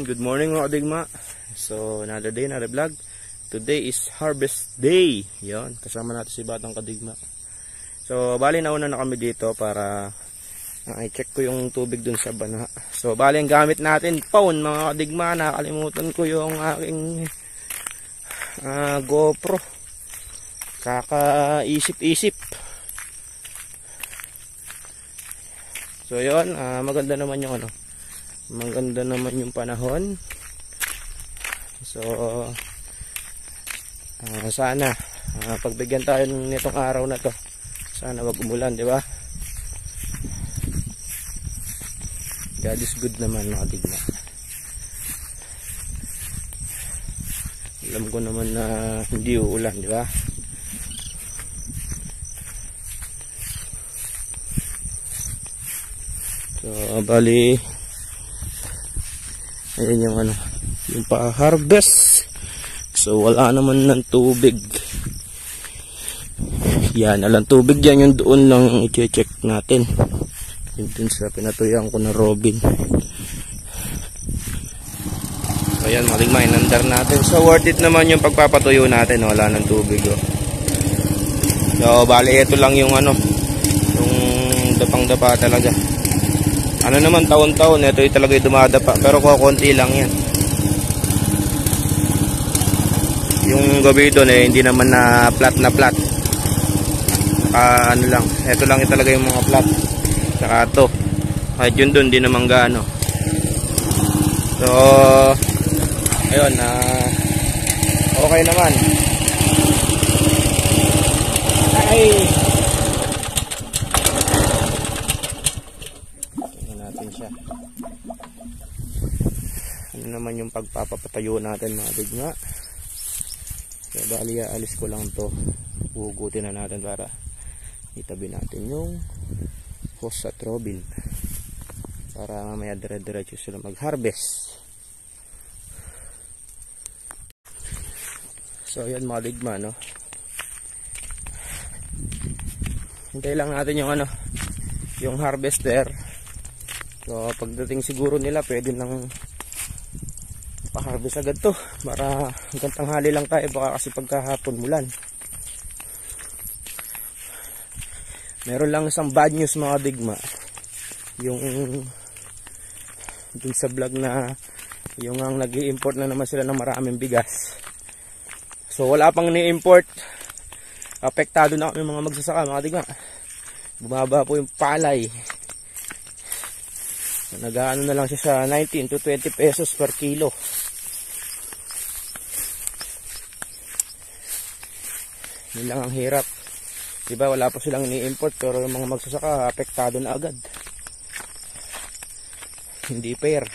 Good morning mga kadigma. So another day, another vlog. Today is harvest day. Yon, kasama natin si Batang Kadigma. So bali nauna na kami dito para i-check ko yung tubig dun sa bana. So bali ang gamit natin phone mga kadigma. Nakalimutan ko yung aking GoPro. Kakaisip-isip. So yon, maganda naman yung ano. Maganda naman yung panahon. So sana pagbigyan tayo nitong araw na to. Sana wag umulan, di ba? God is good naman mga kadigma. Alam ko naman na hindi uulan, di ba? So bali ayan yung ano, yung pa-harvest. So wala naman ng tubig. Yan, alang tubig dyan, yung doon lang i-check natin. Yung dun sa pinatuyan ko na Robin. So ayan, maligma, inandar natin. So worth it naman yung pagpapatuyo natin. Wala ng tubig, oh. So bali ito lang yung ano, yung dapang-dapa talaga. Ano naman, taon-taon, ito yung talaga yung dumadapa. Pero kukunti lang yan. Yung gabi doon hindi naman na flat. Ano lang, ito lang yung talaga yung mga flat. Saka ito. Kahit yun doon, di naman gaano. So, ayun, okay naman. Ay! Siya. Ano naman yung pagpapatayo natin mga kadigma. So bali alis ko lang to, hugutin na natin para itabi natin yung hose at Robin para mamaya dire-diretso sila mag-harvest. So yan mga kadigma, no? Hintay lang natin yung ano, yung harvester. So pagdating siguro nila pwede nang pa-harvest agad to para hanggang tanghali lang tayo, baka kasi pagkahapon mulan. Meron lang isang bad news mga kadigma, yung dun sa vlog na yung ang nag-i-import na naman sila ng maraming bigas. So wala pang ni-import, apektado na kami mga magsasaka mga kadigma. Bumaba po yung palay. Nag-ano na lang siya sa 19 to 20 pesos per kilo. Yun lang ang hirap. Diba wala pa silang ni-import pero yung mga magsasaka apektado na agad. Hindi fair.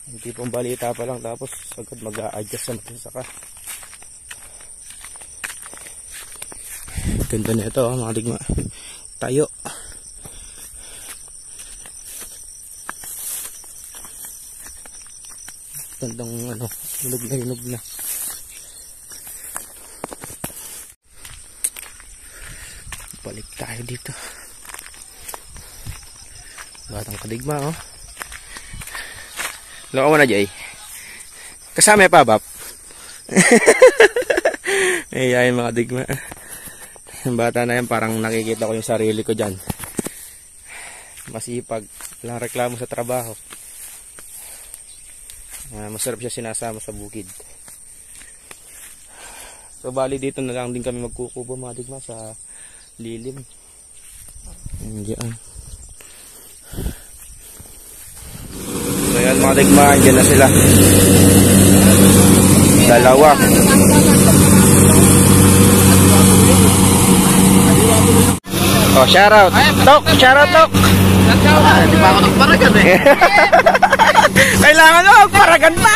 Hindi pong balita pa lang tapos agad mag-a-adjust sa magsasaka. Ganda na ito mga kadigma. Tayo. Gandang ano, hinog na. Balik tayo dito. Batang Kadigma, oh. Loko mo na, Jay. Kasama pa, Bap. Ayan mga kadigma. Yung bata na yan, parang nakikita ko yung sarili ko dyan. Masipag, walang reklamo sa trabaho. Masarap siya sinasama sa bukid. So bali dito na lang din kami magkukubo mga digma sa lilim. Diyan. So yan mga digma, dyan na sila. Dalawa. Oh, shout out. Tok, shout out, Tok. Hindi pa ako nagparagan eh. Kailangan mo, paragan pa.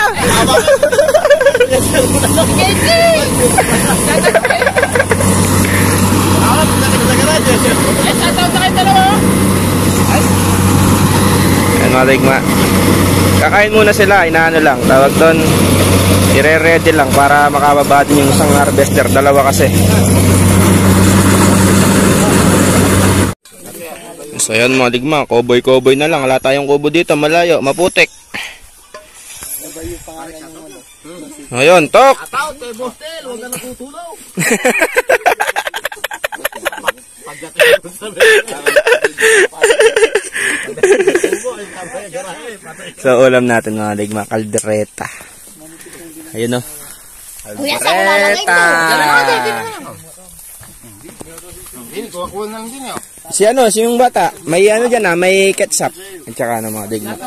Ayan mga digma. Kakain muna sila, inaano lang. Tawag doon, ire-ready lang para makababa din yung isang harvester. Dalawa kasi. So yan mga digma, cowboy na lang. Wala tayong kubo dito, malayo, maputik. Ayun, tok! Ataw, te Bostel, huwag na natutulaw. So ulam natin mga digma, kaldereta. Ayun o. Kaldereta! Si ano, si yung bata, may ano dyan ah, may ketchup. At saka ano mga digma.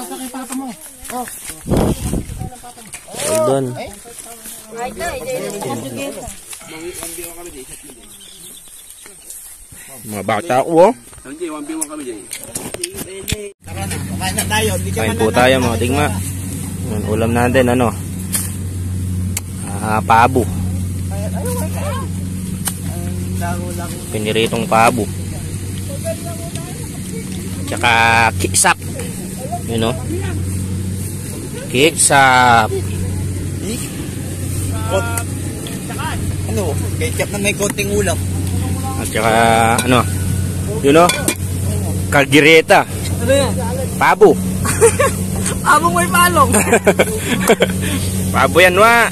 Doon. Mga bata ko oh. Kain po tayo mga digma. Ulam natin ano, pabo. Piniritong pabo. Tsaka kiksap. Yun o. Kiksap. Ano? Ketchup na may konting ulam. At saka ano, yun o, kaldereta. Ano yan? Pabo. Abong may palong. Pabo yan wa.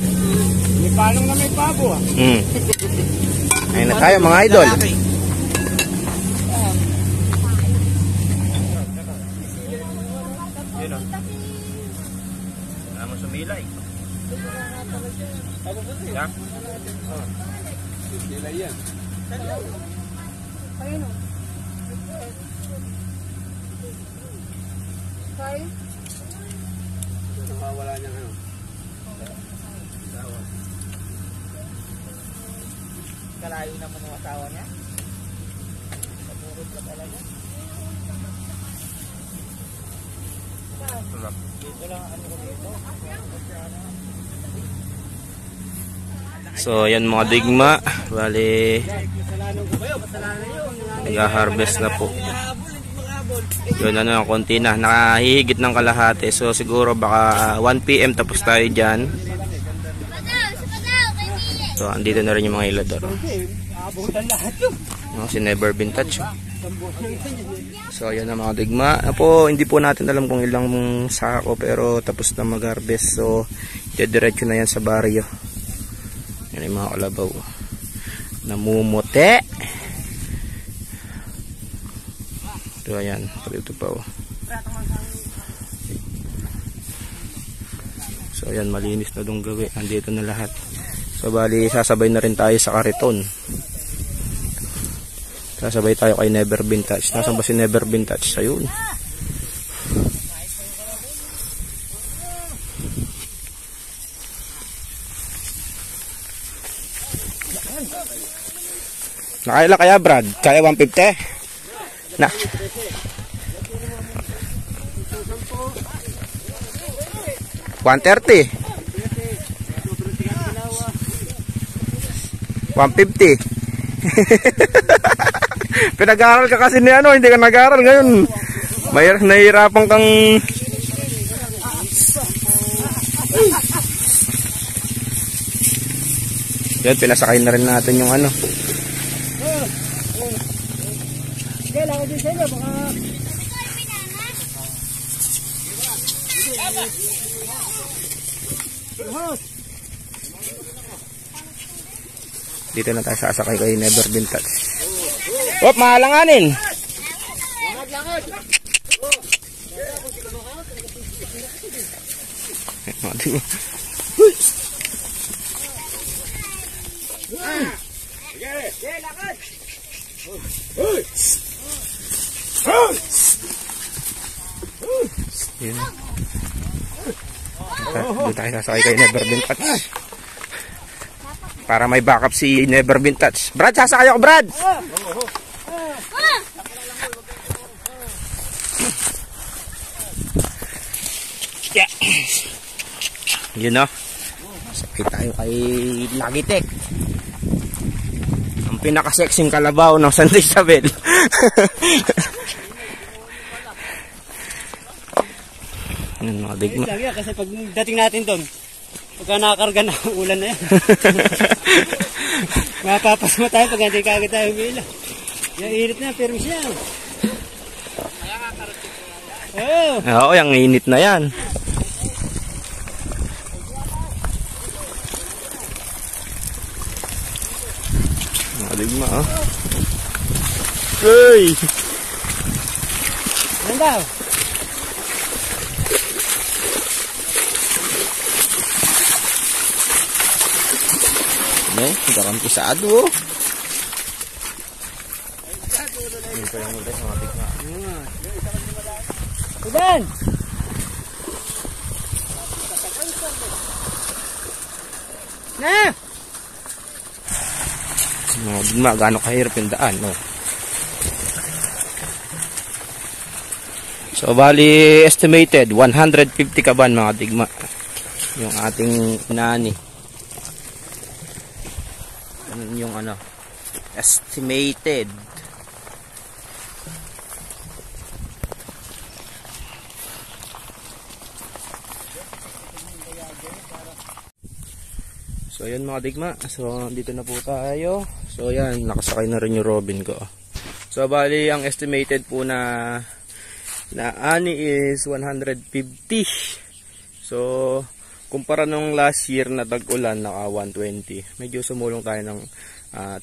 May palong na may pabo ah. Ayun na tayo mga idol. Ano sumilay? Ya? Sumilay yan. Ayun o. Okay. Wala niyang ano. Kalayo naman ang asawa niya. Pagurot na talaga. Dito lang ano ko dito. So yan mga digma, bali nag-harvest na po. Yun ano, konti na, nakahihigit ng kalahati. So siguro baka 1 PM tapos tayo dyan. So andito na rin yung mga ilador. No, si Never Vintage. So yan na mga digma. Po, hindi po natin alam kung ilang sako pero tapos na mag-harvest. So diretso na yan sa baryo. Yan yung mga kalabaw. Namumuti. Ito ayan. Ito pa oh. So ayan, malinis na dong gawi. Andito na lahat. So bali sasabay na rin tayo sa kariton. Sasabay tayo kay Never Vintage. Nasaan ba si Never Vintage? Ayun. Nakaila kaya Brad? Kaya 150? Na. $130. 150. Pinag-aaral ka kasi ni ano, hindi ka nag-aaral ngayon. Nahihirapan kang yan, pinasakay na rin natin yung ano. Kailangan din sa inyo, baka... Dito na tayo sasakay kay Never Vintage. Op, mahalanganin. Yun. Dito tayo sasakay kay Never Vintage. Para may backup si Never Vintage. Brad, sasakay ako, Brad! Yeah. Yun no. Sakay tayo kay Logitech. Ang pinaka-sexing kalabaw ng Santa Isabel. Yan mga digma. Kasi pag dating natin doon, pagka nakakarga na ang ulan na yan. Mapapasma tayo pag hindi kagad tayo humila. Yung init na, pero siya. Oo, yung init na yan. Mga digma, oh. Hey! Yan daw. Kakampisado, oh. Yun pa yung ulit, mga digma. Udan! Na! Mga digma, gaano kahirap yung daan, no? So, bali, estimated, 150 kaban, mga digma. Yung ating nani. Yung ano, estimated. So ayan mga digma, so dito na po tayo. So ayan, nakasakay na rin yung Robin ko. So bali ang estimated po na ani is 150. So kumpara nung last year na tag-ulan, naka 120. Medyo sumulong tayo ng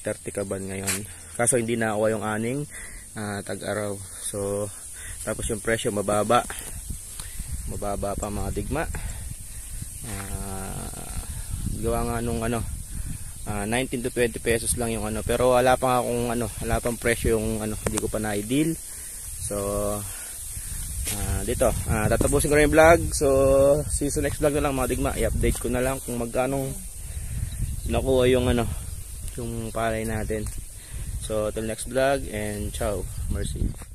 30 kaban ngayon. Kaso hindi na ako yung aning tag-araw. So tapos yung presyo mababa. Mababa pa mga digma. Gawa nga nung ano 19 to 20 pesos lang yung ano, pero wala pa akong ano, wala pang presyo yung ano, hindi ko pa na-deal. So dito tatapusin ko na yung vlog. So see you sa next vlog na lang mga digma. I-update ko na lang kung magkano nakuha yung ano, yung palay natin. So till next vlog and ciao, merci.